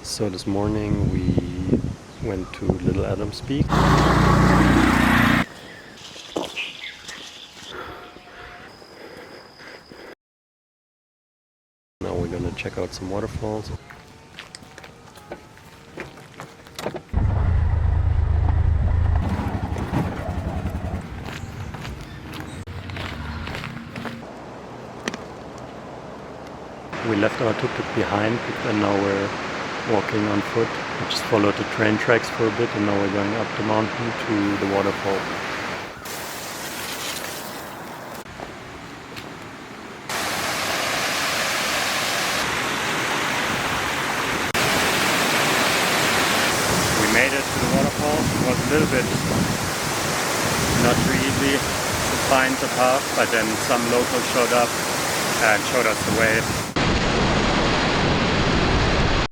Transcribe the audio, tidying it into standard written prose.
So this morning we went to Little Adams Peak. Now we're gonna check out some waterfalls. We left our tuk-tuk behind and now we're walking on foot. We just followed the train tracks for a bit and now we're going up the mountain to the waterfall. We made it to the waterfall. It was a little bit not too easy to find the path, but then some locals showed up and showed us the way.